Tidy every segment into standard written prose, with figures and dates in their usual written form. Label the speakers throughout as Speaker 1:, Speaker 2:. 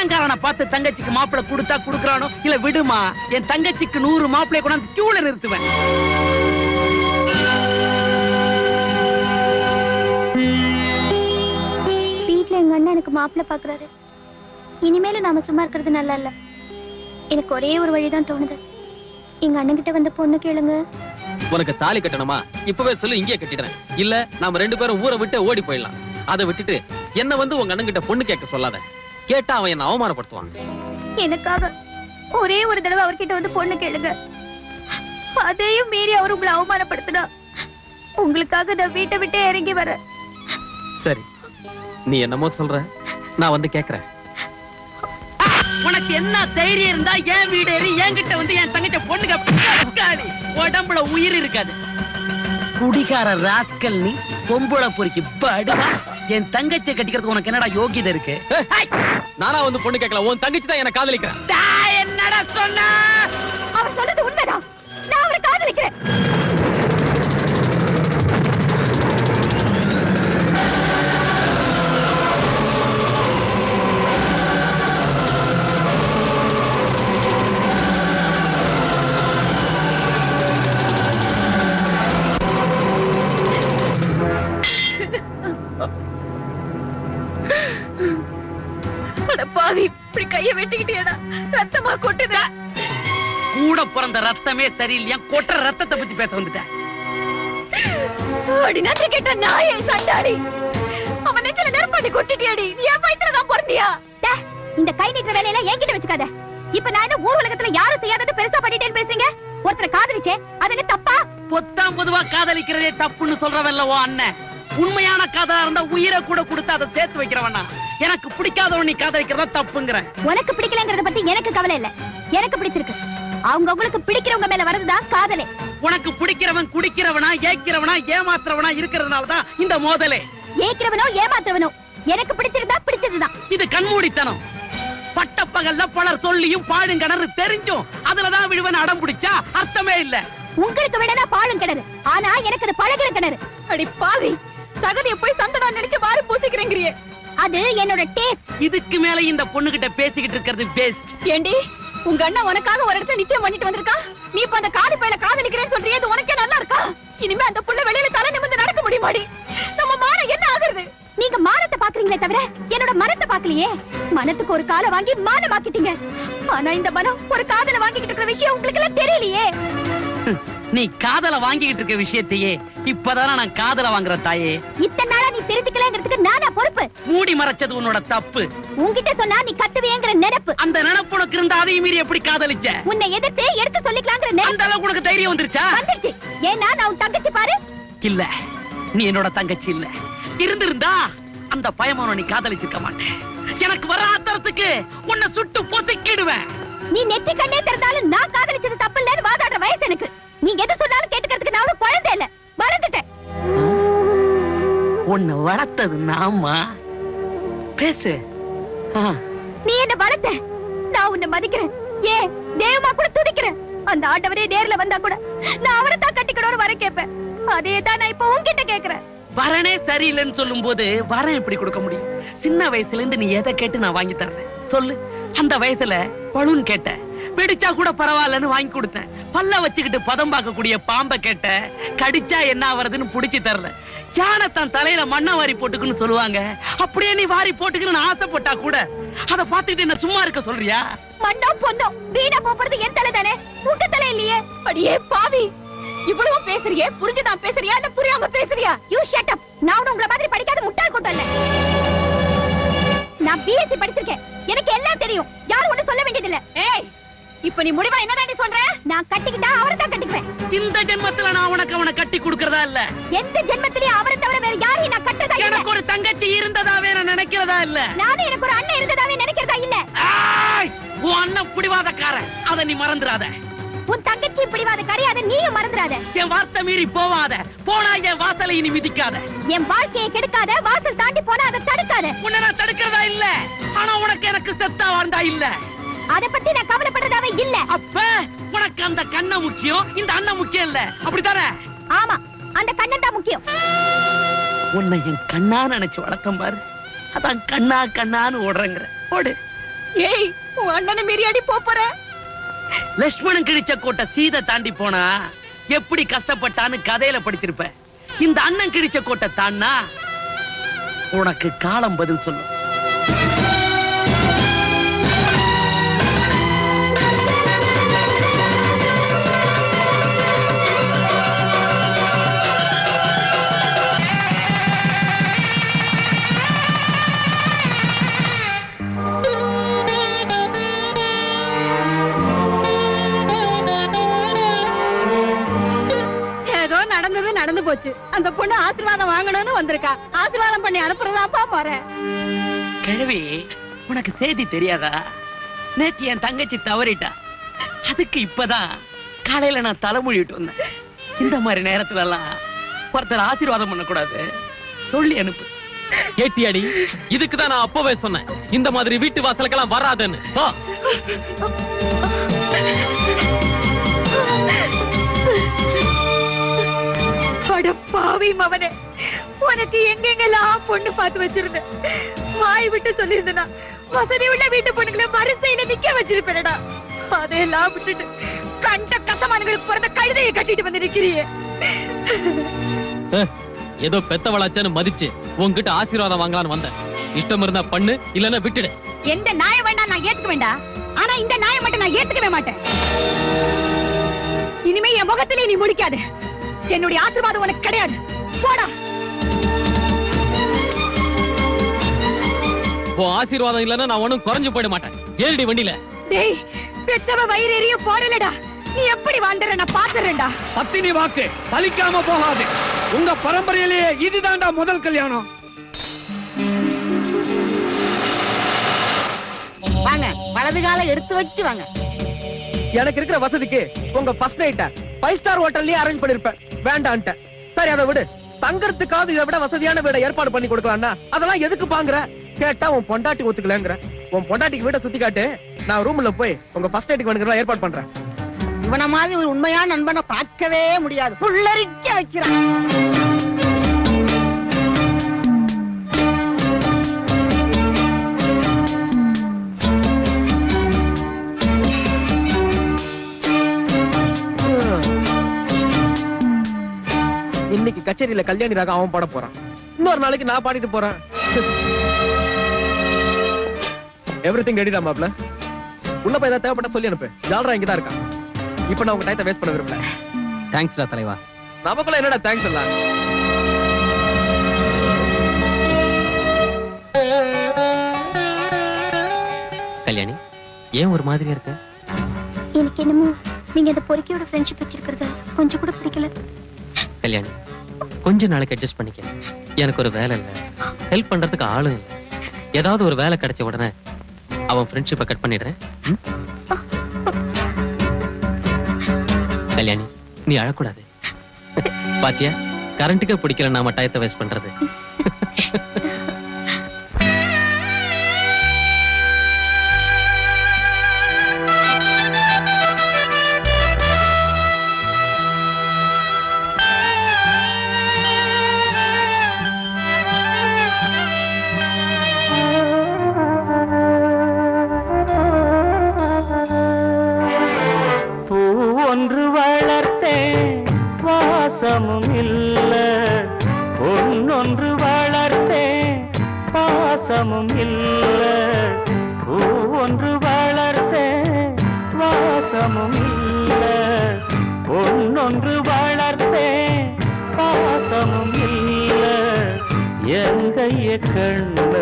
Speaker 1: பணக்காரனை பார்த்து தங்கச்சிக்கு மாப்பிள்ளை கொடுத்தா குடுக்கறானோ இல்ல விடுமா, என் தங்கச்சிக்கு 100 மாப்பிள்ளைய கொண்டாந்து கியூல நிறுத்துவேன்.
Speaker 2: வீட்டுல எங்க அண்ணன் எனக்கு மாப்பிள்ளை பாக்குறாரு. இனிமேலும் நாம சும்மா இருக்கிறது நல்லா இல்ல. எனக்கு ஒரே ஒரு வழிதான் தோணுது. எங்க அண்ணன் கிட்ட வந்து பொண்ணு கேளுங்க.
Speaker 3: உனக்கு தாலி கட்டணுமா? இப்பவே சொல்லு, இங்கே கட்டிடுறேன். இல்ல நாம 2 பேரும் ஊரை விட்டு ஓடி போயிடலாம். அதை விட்டுட்டு என்ன வந்து உங்க அண்ணன் கிட்ட பொண்ணு கேட்க சொல்லாத. கேட்டா அவன் என்ன அவமானப்படுத்துவான்.
Speaker 2: எனக்காக ஒரே ஒரு தடவை அவர்கிட்ட வந்து பொண்ணு கேளுங்க. அதையும் மீறி அவர் உங்களை அவமானப்படுத்தினா உங்களுக்காக நான் வீட்டை விட்டு இறங்கி வரேன்.
Speaker 3: சரி, நீ என்னமோ சொல்ற, நான் வந்து கேக்குறேன்.
Speaker 1: உனக்கு என்ன தைரியம் இருந்தா என் வீடு ஏறி என்கிட்ட வந்து என் தங்கச்ச பொண்ணுங்க உடம்புல உயிர் இருக்காது. குடிகார ராஸ்கல் நீ, பொம்பளை பொறுக்கி படுவா. என் தங்கச்சை கட்டிக்கிறதுக்கு உனக்கு என்னடா யோகியதை இருக்கு?
Speaker 3: நானா வந்து பொண்ணு கேட்கல, உன் தங்கச்சி தான் என்ன காதலிக்கிறேன்.
Speaker 1: என்னடா சொன்னா?
Speaker 2: அவர் சொல்றது உண்மைதான். நான் அவரை காதலிக்கிறேன். இப்படி கைய வெட்டிக்கிட்டியடா, ரத்தமா கொட்டுதா.
Speaker 1: கூட பிறந்த ரத்தமே சரியில்லையா, கொட்டுற ரத்தத்தை பத்தி பேச வந்துட்டேன்.
Speaker 2: அடி நன்றி கேட்ட நாயே சண்டாடி, அவன் நெஞ்சில நெருப்பாடி கொட்டிட்டியாடி. நீ என் வயித்துல தான் பிறந்தியா? இந்த கை நீட்டுற வேலையெல்லாம் என்கிட்ட வச்சுக்காத. இப்ப நான் என்ன ஊர் உலகத்துல யாரும் செய்யாதது பெருசா பண்ணிட்டேன்னு பேசுறீங்க? ஒருத்தரை காதலிச்சே, அது என்ன தப்பா?
Speaker 1: பொத்தாம் பொதுவா காதலிக்கிறதே தப்புன்னு சொல்றவல்லவோ அண்ணன். உண்மையான காதலா இருந்தா உயிரை கூட கொடுத்து அதை சேர்த்து வைக்கிறவனா. எனக்கு பிடிக்காதவன் நீ காதலிக்கிறதா தப்புங்கிற.
Speaker 2: உனக்கு பிடிக்கலங்கறத பத்தி எனக்கு கவலை இல்ல. எனக்கு பிடிச்சிருக்கு. அவங்க உங்களுக்கு பிடிக்கிறவங்க மேல வரதுதான் காதலே.
Speaker 1: உனக்கு பிடிக்கிறவன் குடிக்கிறவனா, ஏக்கிறவனா, ஏமாத்துறவனா இருக்கிறதுனாலதான் இந்த மோதலே.
Speaker 2: ஏக்கிறவனோ ஏமாத்துறவனோ எனக்கு பிடிச்சிருந்தா பிடிச்சதுதான்.
Speaker 1: இது கண்மூடித்தனம். பட்டப்பகல்ல பலர் சொல்லியும் பாழும் கிணறு தெரிஞ்சும் அதுலதான் விழுவன் அடம் பிடிச்சா அர்த்தமே இல்ல.
Speaker 2: உங்களுக்கு விடனா பாழும் கிணறு, ஆனா எனக்கு அது பழகிற கிணறு. அடி பாவி, சகதிய போய் சந்தனம் நினைச்சு வாரி பூசிக்கிறேங்கறியே. அது என்னோட டேஸ்ட்.
Speaker 1: இதுக்கு மேல இந்த பொண்ணு கிட்ட பேசிக்கிட்டு இருக்கிறது வேஸ்ட்.
Speaker 2: ஏண்டி, உங்க அண்ணன் உனக்காக ஒரு இடத்துல நிச்சயம் பண்ணிட்டு வந்திருக்கா. நீ இப்ப அந்த காலி பையில காதலிக்கிறேன்னு சொல்றியே, இது உனக்கே நல்லா இருக்கா? இனிமே அந்த புள்ள வெளியில தலை நிமிர்ந்து நடக்க முடியுமாடி? நம்ம மானம் என்ன ஆகுறது? நீங்க மானத்தை பாக்குறீங்களே தவிர என்னோட மனத்தை பாக்கலையே. மனத்துக்கு ஒரு காலை வாங்கி மானமாக்கிட்டீங்க. ஆனா இந்த மனம் ஒரு காதலை வாங்கிக்கிட்டு இருக்கிற விஷயம் உங்களுக்கு எல்லாம் தெரியலையே.
Speaker 1: நீ காதலை வாங்கிக்கிட்டு இருக்க விஷயத்தையே இப்பதானே நான் காதலை வாங்குற தாயே.
Speaker 2: இத்தனை நாளா நீ தெரிஞ்சுக்கலங்கிறதுக்கு நானா பொறுப்பு?
Speaker 1: மூடி மறைச்சது உன்னோட தப்பு.
Speaker 2: உன்கிட்ட சொன்னா நீ கத்துவேங்கிற நினைப்பு.
Speaker 1: அந்த நினைப்பு உனக்கு இருந்தா அதையும் மீறி எப்படி காதலிச்ச?
Speaker 2: உன்னை எதிர்த்து எடுத்து சொல்லிக்கலாங்கிற நினைப்பு.
Speaker 1: அந்த அளவுக்கு உனக்கு தைரியம் வந்துருச்சா?
Speaker 2: வந்துருச்சு. ஏன்னா நான் உன் தங்கச்சி பாரு.
Speaker 1: இல்ல, நீ என்னோட தங்கச்சி இல்ல. இருந்திருந்தா அந்த பயமான நீ காதலிச்சிருக்க மாட்டேன். எனக்கு வர ஆத்திரத்துக்கு உன்னை சுட்டு பொசுக்கிடுவேன்.
Speaker 2: நீ நெற்றி கண்ணே திறந்தாலும் நான் காதலிச்சது தப்பு இல்லன்னு வாதாடுற வயசு எனக்கு. நீ எது சொன்னாலும் கேட்டுக்கிறதுக்கு நான் ஒரு குழந்தை இல்ல, வளர்ந்துட்டேன்.
Speaker 1: உன்னை வளர்த்தது நாமா? பேசு.
Speaker 2: நீ என்ன வளர்த்த, நான் உன்னை மதிக்கிறேன். ஏ தேவமா கூட துதிக்கிறேன். அந்த ஆண்டவரே நேர்ல வந்தா கூட நான் அவரை தான் கட்டிக்கணும்னு வர கேட்பேன். அதேதான் நான் இப்ப உன்கிட்ட கேக்குறேன்.
Speaker 1: வரனே சரியில்லைன்னு சொல்லும் போது வரன் எப்படி கொடுக்க முடியும்? சின்ன வயசுல இருந்து நீ எதை கேட்டு நான் வாங்கி தர்றேன் சொல்லு. அந்த வயசுல பலூன் கேட்ட, வெடிச்சா கூட பரவாயில்லன்னு வாங்கி கொடுத்தேன். பல்ல வச்சுக்கிட்டு பதம் பார்க்கக்கூடிய பாம்பை கேட்ட, கடிச்சா என்ன ஆவறதுன்னு புடிச்சு தரல. யானை தான் தலையில மண்ணை வாரி போட்டுக்குன்னு சொல்லுவாங்க. அப்படியே நீ வாரி போட்டுக்குன்னு ஆசைப்பட்டா கூட அதை பார்த்துட்டு என்ன சும்மா இருக்க சொல்றியா?
Speaker 2: மண்டம் பொண்டம் வீணா போறது என் தலை தானே, உங்க தலை இல்லையே. அடியே பாவி, இவ்வளவு பேசுறியே, புரிஞ்சுதான் பேசுறியா இல்ல புரியாம பேசுறியா? You shut up. நான் உங்களை மாதிரி படிக்காத முட்டாள் கூட்டம் இல்ல. நான் பிஎஸ்சி படிச்சிருக்கேன். எனக்கு எல்லாம் தெரியும். யாரும் ஒண்ணு சொல்ல வேண்டியதில்லை. ஏய், இப்ப நீ முடிவா என்னதாண்டி சொல்ற? நான் கட்டிக்கிட்டா அவரை தான் கட்டிக்குவேன்.
Speaker 1: இந்த ஜென்மத்துல நான் உனக்கு அவனை கட்டி கொடுக்கறதா இல்ல.
Speaker 2: எந்த ஜென்மத்திலயும் அவரை தவிர வேற யாரையும் நான் கட்டறதா இல்ல.
Speaker 1: எனக்கு ஒரு தங்கச்சி இருந்ததாவே நான் நினைக்கிறதா இல்ல.
Speaker 2: நானும் எனக்கு ஒரு அண்ணன் இருந்ததாவே நினைக்கிறதா இல்ல.
Speaker 1: உன் அண்ணன் பிடிவாதக்காரன், அதை நீ மறந்துடாத.
Speaker 2: உன் தங்கச்சி பிடிவாதக்காரி, அதை நீயும் மறந்துடாத.
Speaker 1: என் வார்த்தை மீறி போவாத. போனா என் வாசலை இனி மிதிக்காத.
Speaker 2: என் வாழ்க்கையை கெடுக்காத. வாசல் தாண்டி போனா அதை தடுக்காத.
Speaker 1: உன்னை நான் தடுக்கிறதா இல்ல, ஆனா உனக்கு எனக்கு செத்தா வாழ்ந்தா இல்ல.
Speaker 2: அதை பத்தி நான் கவலைப்படுறதாவே இல்ல.
Speaker 1: அப்ப உனக்கு அந்த கண்ண முக்கியம், இந்த அண்ணன் முக்கியம் இல்ல, அப்படித்தானே?
Speaker 2: ஆமா, அந்த கண்ணன் தான் முக்கியம்.
Speaker 1: உன்னை என் கண்ணா நினைச்சு வளர்த்தம் பாரு, அதான் கண்ணா கண்ணான்னு ஓடுறேங்கிற. ஓடு.
Speaker 2: ஏய், உன் அண்ணனை மீறியாடி போற?
Speaker 1: லட்சுமணன் கிழிச்ச கோட்டை சீதை தாண்டி போனா எப்படி கஷ்டப்பட்டான்னு கதையில படிச்சிருப்ப. இந்த அண்ணன் கிழிச்ச கோட்டை தாண்டா உனக்கு காலம் பதில் சொல்லும்.
Speaker 2: நடந்து போச்சு. அந்த பொண்ணு ஆசீர்வாதம் வாங்கணும்னு வந்திருக்கா. ஆசீர்வாதம் பண்ணி அனுப்புறதாப்பா போறேன்.
Speaker 1: கிழவி, உனக்கு செய்தி தெரியாதா? நேற்று என் தங்கச்சி தவறிட்டா. அதுக்கு இப்பதான் காலையில நான் தலைமொழிட்டு வந்தேன். இந்த மாதிரி நேரத்துல எல்லாம் ஒருத்தர் ஆசீர்வாதம் பண்ணக்கூடாது, சொல்லி அனுப்பு.
Speaker 3: கேட்டியாடி? இதுக்குதான் நான் அப்பவே சொன்னேன் இந்த மாதிரி வீட்டு வாசலுக்கெல்லாம் வராதுன்னு.
Speaker 2: பாவி மவனே, உனக்கு எங்கெங்கெல்லாம் பொண்ணு பார்த்து வச்சிருந்த, வாய் விட்டு சொல்லியிருந்தா வசதி உள்ள வீட்டு பொண்ணுங்களை வரிசையில நிக்க வச்சிருப்பேனடா. அதையெல்லாம் விட்டுட்டு கண்ட கசமானங்களுக்கு பிறந்த கழுதையை கட்டிட்டு வந்து நிக்கிறியே.
Speaker 3: ஏதோ பெத்த வளாச்சன்னு மதிச்சு உன்கிட்ட ஆசீர்வாதம் வாங்கலான்னு வந்தேன். இஷ்டம் இருந்தா பண்ணு, இல்லன்னா விட்டுடு.
Speaker 2: எந்த நாயம் வேண்டாம் நான் ஏத்துக்க வேண்டாம். ஆனா இந்த நாயம் மட்டும் நான் ஏத்துக்கவே மாட்டேன். இனிமே என் முகத்திலே நீ முடிக்காது. என்னுடைய ஆசீர்வாதம் உனக்கு கிடையாது. போடா.
Speaker 3: உன் ஆசீர்வாதம் இல்லன்னா நான் ஒண்ணும் குறைஞ்சு போயிட மாட்டேன். ஏறிடி வண்டியில.
Speaker 2: டேய், பெத்தவ வயிறு எரிய போறலடா. நீ எப்படி வாழ்ந்தற நான் பாத்துறேன்டா.
Speaker 4: பத்தினி வாக்கு பலிக்காம போகாது. உங்க பரம்பரையிலேயே இதுதான்டா முதல் கல்யாணம்.
Speaker 5: வாங்க, வலது கால எடுத்து வச்சு வாங்க.
Speaker 6: எனக்கு இருக்கிற வசதிக்கு உங்க ஃபர்ஸ்ட் நைட்ட 5 ஸ்டார் ஹோட்டல்லயே அரேஞ்ச் பண்ணிருப்பேன். வேண்டான்ட்ட. சரி, அதை விடு. தங்கறதுக்காவது இதை விட வசதியான வீட ஏற்பாடு பண்ணி கொடுக்கலாம்னா அதெல்லாம் எதுக்கு பாங்குற? கேட்டா உன் பொண்டாட்டி ஒத்துக்கலங்கற. உன் பொண்டாட்டிக்கு வீட சுத்தி காட்டு. நான் ரூம்ல போய் உங்க ஃபர்ஸ்ட் நைட்டுக்கு வேணுங்கிறத ஏற்பாடு பண்றேன்.
Speaker 5: இவன மாதிரி ஒரு உண்மையான நண்பனை பார்க்கவே முடியாது. புல்லரிக்க வைக்கிறான்.
Speaker 6: இன்னைக்கு கச்சேரியில கல்யாணி ராகம் அவன் பாட போறான். இன்னொரு நாளைக்கு நான் பாடிட்டு போறேன். எவ்ரிதிங் ரெடிடா மாப்ள. உள்ள போய் ஏதாவது தேவைப்பட்டா சொல்லி அனுப்பு. ஜால்ரா இங்கதான் இருக்கான். இப்ப நான் உங்க டைத்தை வேஸ்ட் பண்ண விரும்பல.
Speaker 3: தேங்க்ஸ்டா தலைவா.
Speaker 6: நமக்குள்ள என்னடா தேங்க்ஸ் எல்லாம்?
Speaker 3: கல்யாணி, ஏன் ஒரு மாதிரியா இருக்க?
Speaker 2: எனக்கு என்னமோ நீங்க இந்த பொறுக்கியோட ஃப்ரெண்ட்ஷிப் வச்சிருக்கிறது கொஞ்சம் கூட பிடிக்கல.
Speaker 3: கல்யாணி, கொஞ்ச நாளைக்கு அட்ஜஸ்ட் பண்ணிக்க. எனக்கு ஒரு வேலை இல்ல, ஹெல்ப் பண்றதுக்கு ஆளும் இல்ல. ஏதாவது ஒரு வேலை கிடைச்ச உடனே அவன் ஃப்ரெண்ட்ஷிப்பை கட் பண்ணிடுறேன். கல்யாணி, நீ அழக்கூடாது. பாத்தியா, கரண்ட்டுக்கே பிடிக்கல நாம டயத்தை வேஸ்ட் பண்றது.
Speaker 7: பாசமும் இல்ல, பொன்னொன்று வளர்த்தேன் பாசமும் இல்ல, பூ ஒன்று வளர்த்தேன் வாசமும் இல்ல, பொன்னொன்று வளர்த்தேன் பாசமும் இல்ல, எங்கைய கண்ண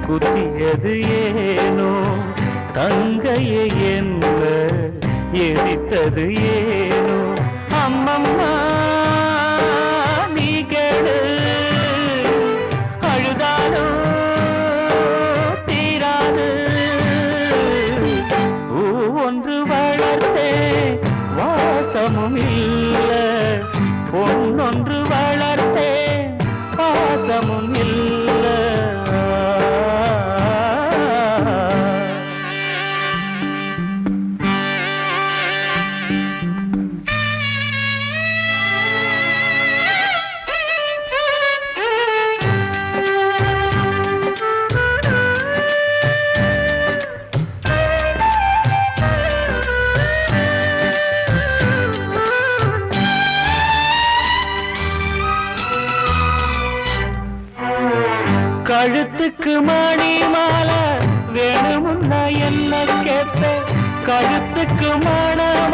Speaker 7: குத்தியது ஏனோ, தங்கைய என்ன எரித்தது ஏனோ, அம்மம்மா நீ கேடு, அழுதானோ தீராது, பூ ஒன்று வளர்த்தே வாசமும் இல்ல, பொன்னொன்று வளர்த்தே பாசமும் இல்ல. கழுத்துக்கு மணி மாலை வேணுமுன்னா என்ன கேட்ப கழுத்துக்கு மண